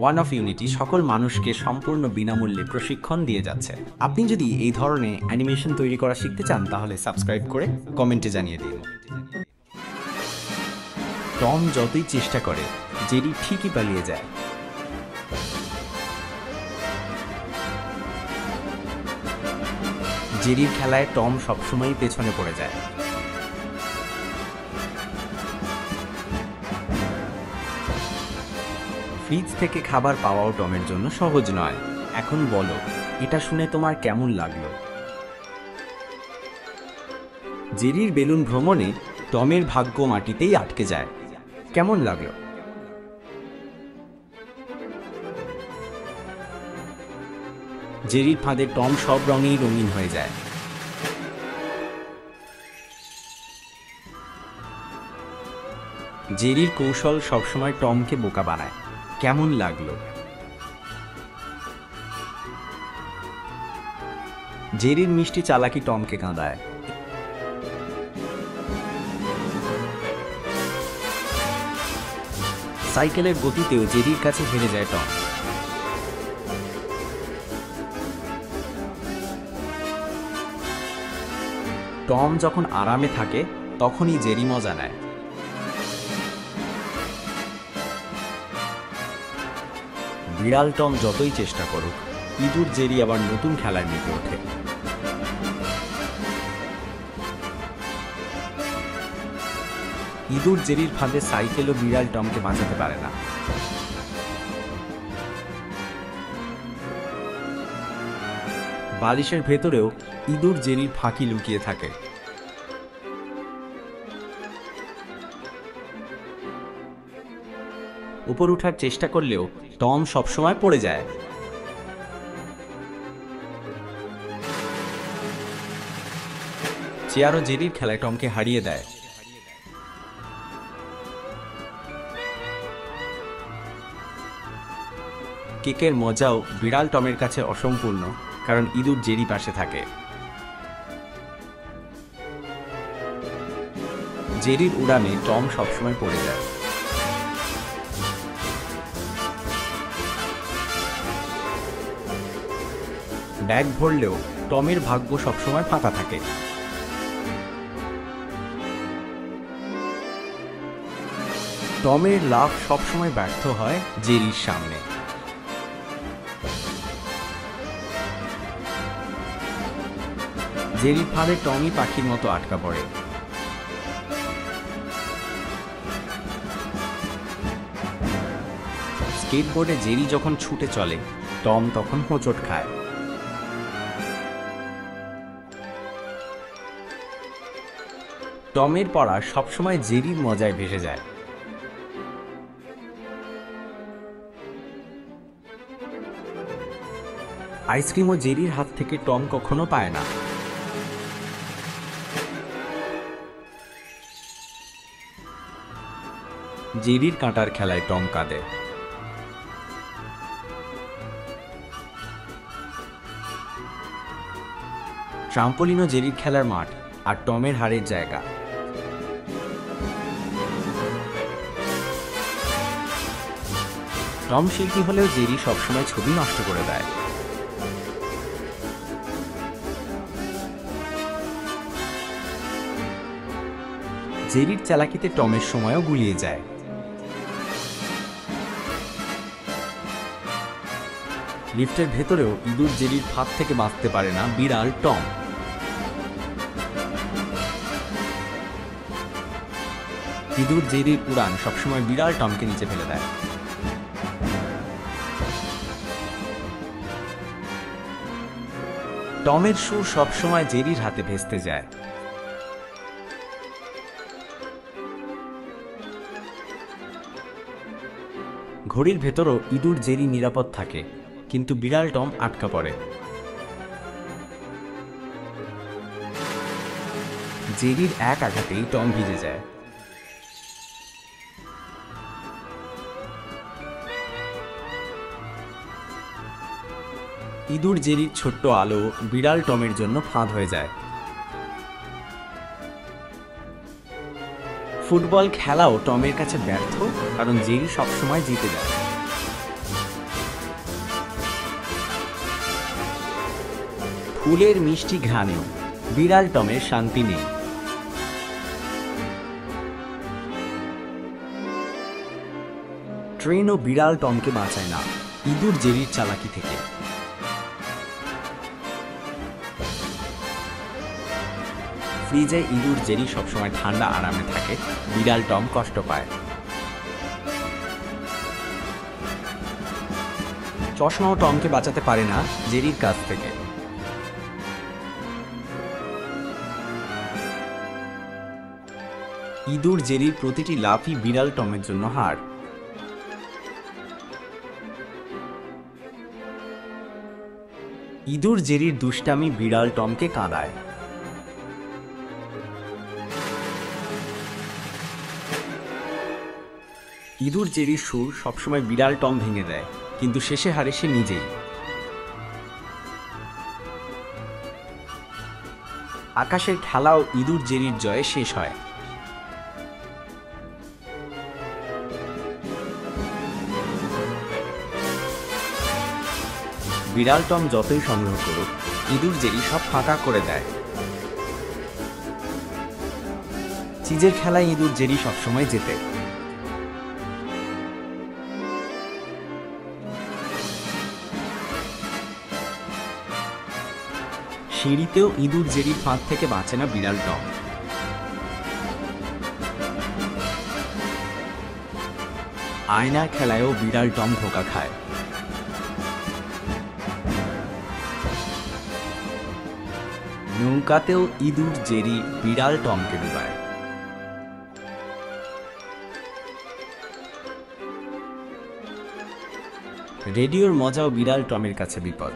One of unity সকল মানুষকে সম্পূর্ণ বিনামূল্যে প্রশিক্ষণ দিয়ে যাচ্ছে। আপনি যদি এই ধরনের অ্যানিমেশন তৈরি করা শিখতে চান তাহলে সাবস্ক্রাইব করে কমেন্টে জানিয়ে দিন। টম যতই চেষ্টা করে, জেরি ঠিকই পালিয়ে যায়। জেরির খেলায় টম সবসময়ই পেছনে পড়ে যায়। ফ্রিজ থেকে খাবার পাওয়াও টমের জন্য সহজ নয়। এখন বলো, এটা শুনে তোমার কেমন লাগলো? জেরির বেলুন ভ্রমণে টমের ভাগ্য মাটিতেই আটকে যায়। কেমন লাগলো? জেরির ফাঁদে টম সব রঙেই রঙিন হয়ে যায়। জেরির কৌশল সবসময় টমকে বোকা বানায়। কেমন লাগলো? জেরির মিষ্টি চালাকি টমকে কাঁদায়। সাইকেলের গতিতেও জেরির কাছে হেরে যায় টম। টম যখন আরামে থাকে তখনই জেরি মজা নেয়। বিড়াল টম যতই চেষ্টা করুক, ইঁদুর জেরি আবার নতুন খেলায় মেতে ওঠে। ইঁদুর জেরির ফাঁদে সাইকেল ও বিড়াল টমকে বাঁচাতে পারে না। বালিশের ভেতরেও ইঁদুর জেরির ফাঁকি লুকিয়ে থাকে। উপর উঠার চেষ্টা করলেও টম সবসময় পড়ে যায়। চেয়ারও জেরির খেলায় টমকে হারিয়ে দেয়। কেকের মজাও বিড়াল টমের কাছে অসম্পূর্ণ, কারণ ইঁদুর জেরি পাশে থাকে। জেরির উড়ানে টম সবসময় পড়ে যায়। ব্যাগ ভরলেও টমের ভাগ্য সবসময় ফাঁকা থাকে। টমের লাফ সবসময় ব্যর্থ হয় জেরির সামনে। জেরির ফাঁদে টমি পাখির মতো আটকা পড়ে। স্কেটবোর্ডে জেরি যখন ছুটে চলে, টম তখন হোঁচট খায়। টমের পড়া সবসময় জেরির মজায় ভেসে যায়। আইসক্রিমও জেরির হাত থেকে টম কখনো পায় না। জেরির কাঁটার খেলায় টম কাঁদে। ট্রাম্পোলিনও জেরির খেলার মাঠ আর টমের হারের জায়গা। টম শিল্পী হলেও জেরি সবসময় ছবি নষ্ট করে দেয়। জেরির চালাকিতে টমের সময়ও গুলিয়ে যায়। লিফটের ভেতরেও ইঁদুর জেরির ফাঁদ থেকে বাঁচতে পারে না বিড়াল টম। ইঁদুর জেরির উড়ান সবসময় বিড়াল টমকে নিচে ফেলে দেয়। টমের সুর সবসময় জেরির হাতে ভেস্তে যায়। ঘড়ির ভেতরও ইঁদুর জেরি নিরাপদ থাকে, কিন্তু বিড়াল টম আটকা পড়ে। জেরির এক আঘাতেই টম ভিজে যায়। ইঁদুর জেরির ছোট্ট আলো বিড়াল টমের জন্য ফাঁদ হয়ে যায়। ফুটবল খেলাও টমের কাছে ব্যর্থ, কারণ জেরি সবসময় জিতে যায়। ফুলের মিষ্টি ঘ্রাণেও বিড়াল টমের শান্তি নেই। ট্রেনও বিড়াল টমকে বাঁচায় না ইঁদুর জেরির চালাকি থেকে। ফ্রিজে ইঁদুর জেরি সবসময় ঠান্ডা আরামে থাকে, বিড়াল টম কষ্ট পায়। চশমাও টমকে বাঁচাতে পারে না জেরির কাছ থেকে। ইঁদুর জেরির প্রতিটি লাফই বিড়াল টমের জন্য হার। ইঁদুর জেরির দুষ্টামি বিড়াল টমকে কাঁদায়। ইঁদুর জেরির সুর সবসময় বিড়াল টম ভেঙে দেয়, কিন্তু শেষে হারে সে নিজেই। আকাশের খেলাও ইঁদুর জেরির জয়ে শেষ হয়। বিড়াল টম যতই সংগ্রহ করুক, ইঁদুর জেরি সব ফাঁকা করে দেয়। চিজের খেলায় ইঁদুর জেরি সবসময় জেতে। সিঁড়িতেও ইঁদুর জেরির ফাঁদ থেকে বাঁচে না বিড়াল টম। আয়নার খেলায়ও বিড়াল টম ধোঁকা খায়। নৌকাতেও ইঁদুর জেরি বিড়াল টমকে ডুবায়। রেডিওর মজাও বিড়াল টমের কাছে বিপদ।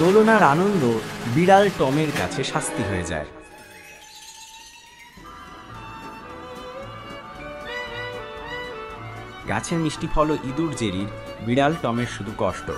দোলনার আনন্দ বিড়াল টমের কাছে শাস্তি হয়ে যায়। গাছের মিষ্টি ফল ইঁদুর জেরির, বিড়াল টমের শুধু কষ্ট।